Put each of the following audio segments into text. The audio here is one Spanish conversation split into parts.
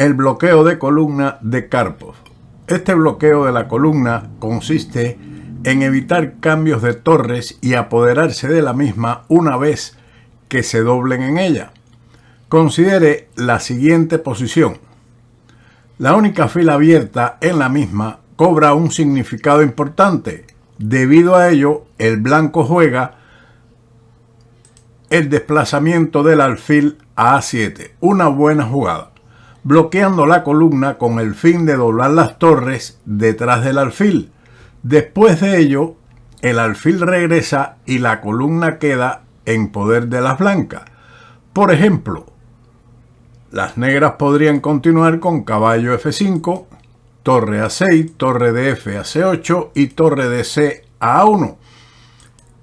El bloqueo de columna de Karpov. Este bloqueo de la columna consiste en evitar cambios de torres y apoderarse de la misma una vez que se doblen en ella. Considere la siguiente posición. La única fila abierta en la misma cobra un significado importante. Debido a ello, el blanco juega el desplazamiento del alfil a A7, una buena jugada, bloqueando la columna con el fin de doblar las torres detrás del alfil. Después de ello, el alfil regresa y la columna queda en poder de las blancas. Por ejemplo, las negras podrían continuar con caballo F5, torre A6, torre de F a C8 y torre de C a A1,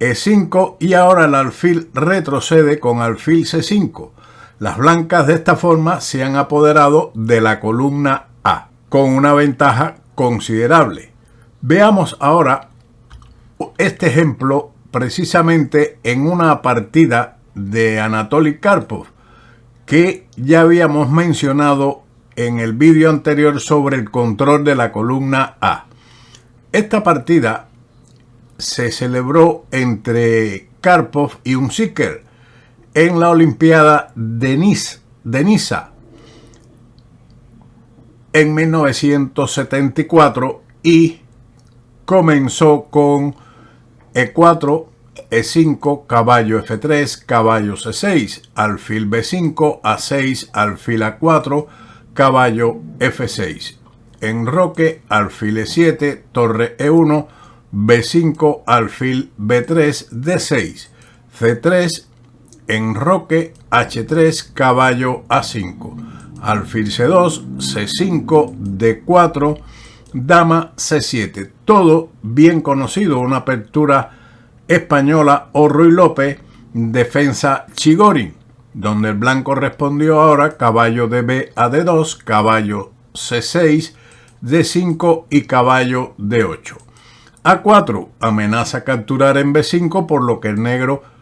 E5, y ahora el alfil retrocede con alfil C5. Las blancas de esta forma se han apoderado de la columna A, con una ventaja considerable. Veamos ahora este ejemplo precisamente en una partida de Anatoly Karpov que ya habíamos mencionado en el vídeo anterior sobre el control de la columna A. Esta partida se celebró entre Karpov y Unzicker en la Olimpiada de Niza en 1974 y comenzó con E4, E5, caballo F3, caballo C6, alfil B5, A6, alfil A4, caballo F6, enroque, alfil E7, torre E1, B5, alfil B3, D6, C3, enroque, H3, caballo A5, alfil C2, C5, D4, dama C7. Todo bien conocido, una apertura española o Ruy López, defensa Chigorin, donde el blanco respondió ahora caballo de B a D2, caballo C6, D5 y caballo D8. A4 amenaza capturar en B5, por lo que el negro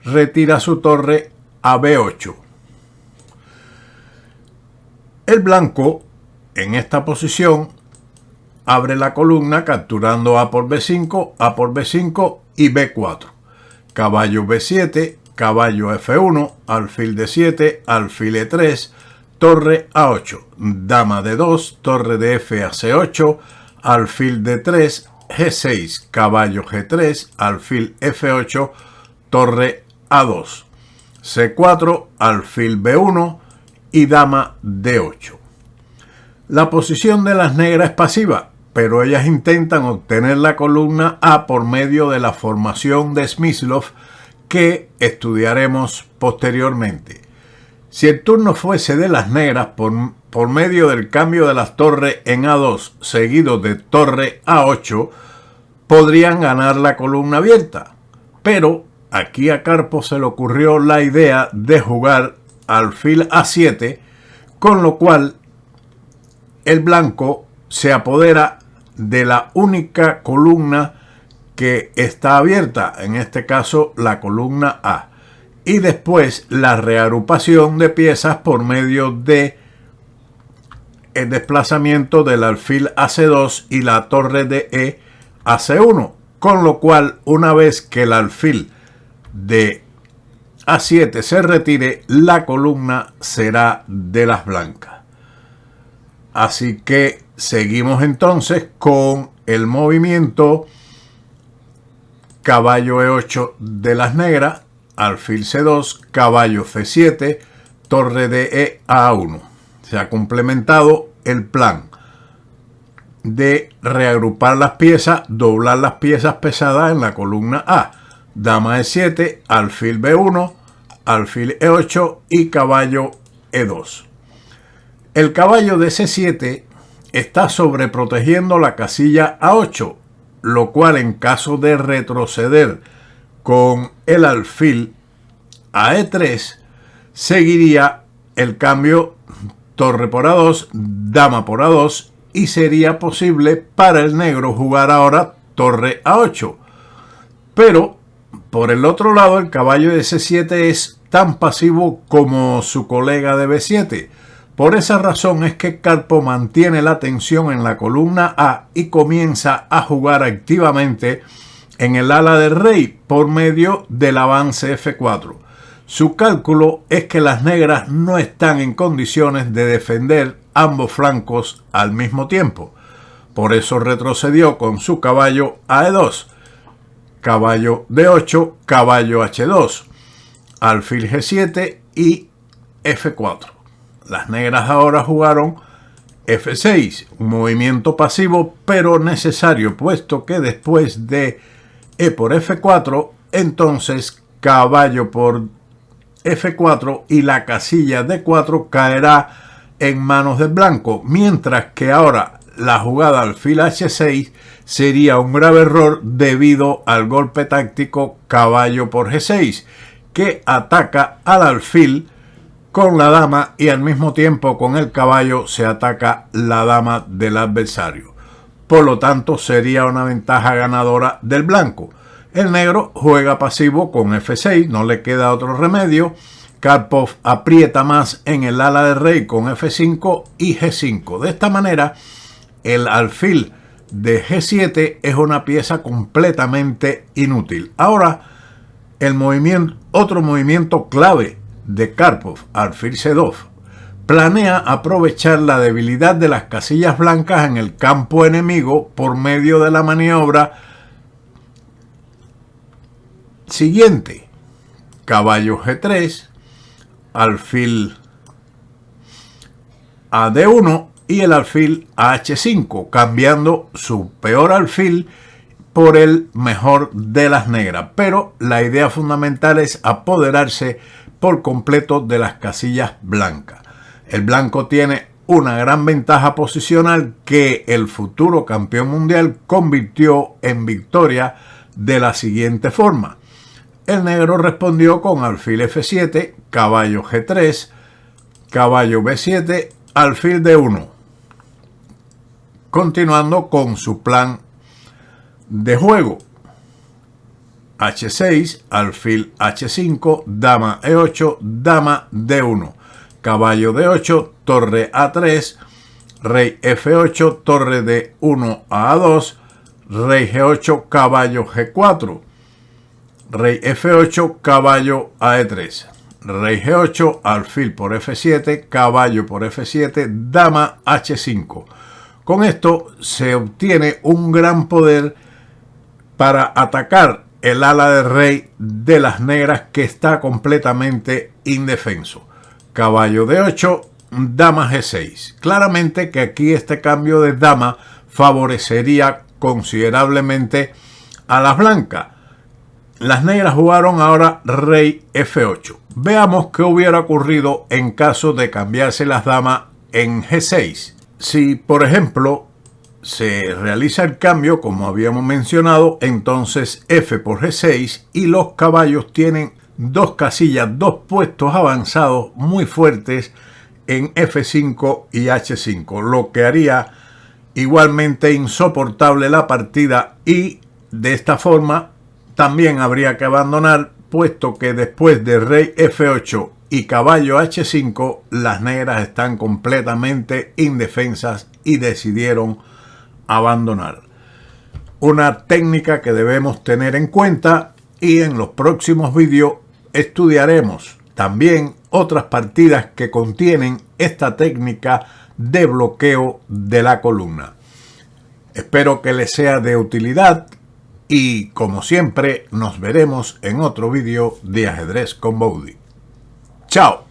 retira su torre a B8. El blanco en esta posición abre la columna capturando A por B5, A por B5 y B4. Caballo B7, caballo F1, alfil D7, alfil E3, torre A8, dama D2, torre de F a C8, alfil D3, G6, caballo G3, alfil F8, torre A2, C4, alfil B1 y dama D8. La posición de las negras es pasiva, pero ellas intentan obtener la columna A por medio de la formación de Smyslov que estudiaremos posteriormente. Si el turno fuese de las negras por medio del cambio de las torres en A2 seguido de torre A8, podrían ganar la columna abierta, pero aquí a Karpov se le ocurrió la idea de jugar alfil A7, con lo cual el blanco se apodera de la única columna que está abierta, en este caso la columna A, y después la reagrupación de piezas por medio de el desplazamiento del alfil a C2 y la torre de E a C1, con lo cual una vez que el alfil de A7 se retire, la columna será de las blancas. Así que seguimos entonces con el movimiento caballo E8 de las negras, alfil C2, caballo C7, torre de E a A1. Se ha complementado el plan de reagrupar las piezas, doblar las piezas pesadas en la columna A. Dama E7, alfil B1, alfil E8 y caballo E2. El caballo de C7 está sobreprotegiendo la casilla A8, lo cual en caso de retroceder con el alfil a E3, seguiría el cambio torre por A2, dama por A2, y sería posible para el negro jugar ahora torre A8. Pero, por el otro lado, el caballo de C7 es tan pasivo como su colega de B7, Por esa razón es que Karpov mantiene la atención en la columna A y comienza a jugar activamente en el ala del rey por medio del avance F4. Su cálculo es que las negras no están en condiciones de defender ambos flancos al mismo tiempo. Por eso retrocedió con su caballo a E2, caballo D8, caballo H2, alfil G7 y F4. Las negras ahora jugaron F6, un movimiento pasivo pero necesario, puesto que después de E por F4, entonces caballo por F4 y la casilla D4 caerá en manos del blanco, mientras que ahora la jugada alfil H6 sería un grave error debido al golpe táctico caballo por G6, que ataca al alfil con la dama y al mismo tiempo con el caballo se ataca la dama del adversario. Por lo tanto, sería una ventaja ganadora del blanco. El negro juega pasivo con F6, no le queda otro remedio. Karpov aprieta más en el ala de rey con F5 y G5. De esta manera, el alfil de G7 es una pieza completamente inútil. Ahora, otro movimiento clave de Karpov, alfil C2, planea aprovechar la debilidad de las casillas blancas en el campo enemigo por medio de la maniobra siguiente: caballo G3, alfil a D1 y el alfil a H5, cambiando su peor alfil por el mejor de las negras. Pero la idea fundamental es apoderarse por completo de las casillas blancas. El blanco tiene una gran ventaja posicional que el futuro campeón mundial convirtió en victoria de la siguiente forma. El negro respondió con alfil F7, caballo G3, caballo B7, alfil D1, continuando con su plan de juego: H6, alfil H5, dama E8, dama D1, caballo D8, torre A3, rey F8, torre D1 a A2, rey G8, caballo G4, rey F8, caballo a E3, rey G8, alfil por F7, caballo por F7, dama H5. Con esto se obtiene un gran poder para atacar el ala de rey de las negras, que está completamente indefenso. Caballo D8, dama G6. Claramente que aquí este cambio de dama favorecería considerablemente a las blancas. Las negras jugaron ahora rey F8. Veamos qué hubiera ocurrido en caso de cambiarse las damas en G6. Si, por ejemplo, se realiza el cambio, como habíamos mencionado, entonces F por G6 y los caballos tienen dos casillas, dos puestos avanzados muy fuertes en F5 y H5, lo que haría igualmente insoportable la partida, y de esta forma también habría que abandonar, puesto que después de rey F8 y caballo H5 las negras están completamente indefensas y decidieron abandonar. Una técnica que debemos tener en cuenta, y en los próximos vídeos estudiaremos también otras partidas que contienen esta técnica de bloqueo de la columna. Espero que les sea de utilidad y, como siempre, nos veremos en otro vídeo de Ajedrez con Boudy. ¡Chao!